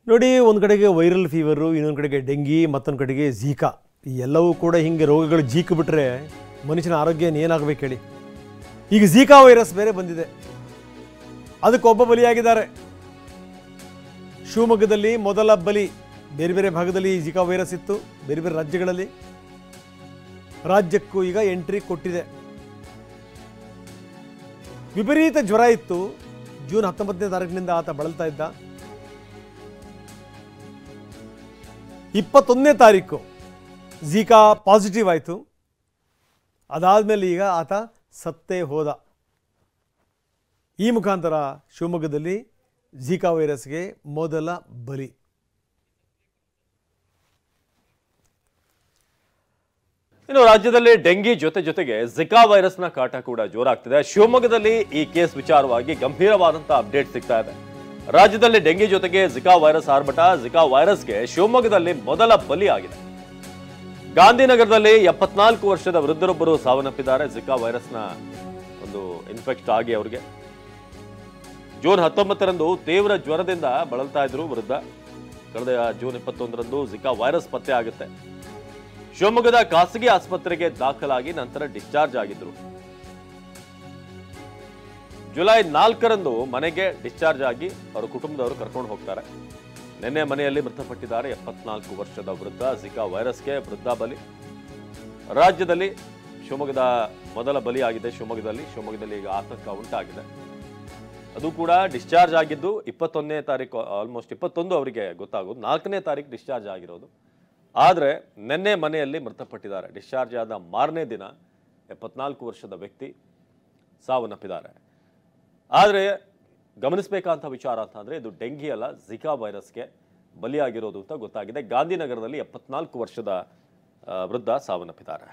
ನೋಡಿ, ಒಂದು ಕಡೆಗೆ ವೈರಲ್ ಫೀವರು, ಇನ್ನೊಂದು ಕಡೆಗೆ ಡೆಂಗಿ, ಮತ್ತೊಂದು ಕಡೆಗೆ ಝೀಕಾ. ಈ ಎಲ್ಲವೂ ಕೂಡ ಹಿಂಗೆ ರೋಗಗಳು ಜೀಕು ಬಿಟ್ಟರೆ ಮನುಷ್ಯನ ಆರೋಗ್ಯ ಏನಾಗಬೇಕು ಹೇಳಿ. ಈಗ ಝೀಕಾ ವೈರಸ್ ಬೇರೆ ಬಂದಿದೆ, ಅದಕ್ಕೆ ಒಬ್ಬ ಬಲಿಯಾಗಿದ್ದಾರೆ. ಶಿವಮೊಗ್ಗದಲ್ಲಿ ಮೊದಲ ಬಲಿ. ಬೇರೆ ಬೇರೆ ಭಾಗದಲ್ಲಿ ಝೀಕಾ ವೈರಸ್ ಇತ್ತು, ಬೇರೆ ಬೇರೆ ರಾಜ್ಯಗಳಲ್ಲಿ. ರಾಜ್ಯಕ್ಕೂ ಈಗ ಎಂಟ್ರಿ ಕೊಟ್ಟಿದೆ. ವಿಪರೀತ ಜ್ವರ ಇತ್ತು. ಜೂನ್ 19ನೇ ತಾರೀಕಿನಿಂದ ಆತ ಬಳಲ್ತಾ ಇದ್ದ. 21ನೇ ತಾರೀಕು ಝೀಕಾ ಪಾಸಿಟಿವ್ ಆಯಿತು. ಅದಾದಮೇಲೆ ಈಗ ಆತ ಸತ್ತೇ ಹೋದ. ಈ ಮುಖಾಂತರ ಶಿವಮೊಗ್ಗದಲ್ಲಿ ಝೀಕಾ ವೈರಸ್ಗೆ ಮೊದಲ ಬಲಿ. ಇನ್ನು ರಾಜ್ಯದಲ್ಲಿ ಡೆಂಗಿ ಜೊತೆಗೆ ಝಿಕಾ ವೈರಸ್ನ ಕಾಟ ಕೂಡ ಜೋರಾಗ್ತಿದೆ. ಶಿವಮೊಗ್ಗದಲ್ಲಿ ಈ ಕೇಸ್ ವಿಚಾರವಾಗಿ ಗಂಭೀರವಾದಂತಹ ಅಪ್ಡೇಟ್ ಸಿಗ್ತಾ ಇದೆ. ರಾಜ್ಯದಲ್ಲಿ ಡೆಂಗಿ ಜೊತೆಗೆ ಝಿಕಾ ವೈರಸ್ ಆರ್ಭಟ. ಝಿಕಾ ವೈರಸ್ಗೆ ಶಿವಮೊಗ್ಗದಲ್ಲಿ ಮೊದಲ ಬಲಿ ಆಗಿದೆ. ಗಾಂಧಿನಗರದಲ್ಲಿ 74 ವರ್ಷದ ವೃದ್ಧರೊಬ್ಬರು ಸಾವನ್ನಪ್ಪಿದ್ದಾರೆ. ಝಿಕಾ ವೈರಸ್ನ ಒಂದು ಇನ್ಫೆಕ್ಟ್ ಆಗಿ ಅವರಿಗೆ ಜೂನ್ 19ರಂದು ತೀವ್ರ ಜ್ವರದಿಂದ ಬಳಲ್ತಾ ಇದ್ರು ವೃದ್ಧ. ಕಳೆದ ಜೂನ್ 21ರಂದು ಝಿಕಾ ವೈರಸ್ ಪತ್ತೆ ಆಗುತ್ತೆ. ಶಿವಮೊಗ್ಗದ ಖಾಸಗಿ ಆಸ್ಪತ್ರೆಗೆ ದಾಖಲಾಗಿ ನಂತರ ಡಿಸ್ಚಾರ್ಜ್ ಆಗಿದ್ರು. ಜುಲೈ 4ರಂದು ಮನೆಗೆ ಡಿಸ್ಚಾರ್ಜ್ ಆಗಿ ಅವರ ಕುಟುಂಬದವರು ಕರ್ಕೊಂಡು ಹೋಗ್ತಾರೆ. ನಿನ್ನೆ ಮನೆಯಲ್ಲಿ ಮೃತಪಟ್ಟಿದ್ದಾರೆ 74 ವರ್ಷದ ವೃದ್ಧ. ಝಿಕಾ ವೈರಸ್ಗೆ ವೃದ್ಧ ಬಲಿ. ರಾಜ್ಯದಲ್ಲಿ ಶಿವಮೊಗ್ಗದ ಮೊದಲ ಬಲಿ ಆಗಿದೆ. ಶಿವಮೊಗ್ಗದಲ್ಲಿ ಈಗ ಆತಂಕ ಉಂಟಾಗಿದೆ. ಅದು ಕೂಡ ಡಿಸ್ಚಾರ್ಜ್ ಆಗಿದ್ದು 21ನೇ ತಾರೀಕು, ಆಲ್ಮೋಸ್ಟ್ 21 ಅವರಿಗೆ ಗೊತ್ತಾಗೋದು. 4ನೇ ತಾರೀಕು ಡಿಸ್ಚಾರ್ಜ್ ಆಗಿರೋದು. ಆದರೆ ನಿನ್ನೆ ಮನೆಯಲ್ಲಿ ಮೃತಪಟ್ಟಿದ್ದಾರೆ. ಡಿಸ್ಚಾರ್ಜ್ ಆದ ಮಾರನೇ ದಿನ 74 ವರ್ಷದ ವ್ಯಕ್ತಿ ಸಾವನ್ನಪ್ಪಿದ್ದಾರೆ. ಆದರೆ ಗಮನಿಸಬೇಕಾದಂಥ ವಿಚಾರ ಅಂತಂದರೆ ಇದು ಡೆಂಗಿ ಅಲ್ಲ, ಝಿಕಾ ವೈರಸ್ಗೆ ಬಲಿಯಾಗಿರೋದು ಅಂತ ಗೊತ್ತಾಗಿದೆ. ಗಾಂಧಿನಗರದಲ್ಲಿ 74 ವರ್ಷದ ವೃದ್ಧ ಸಾವನ್ನಪ್ಪಿದ್ದಾರೆ.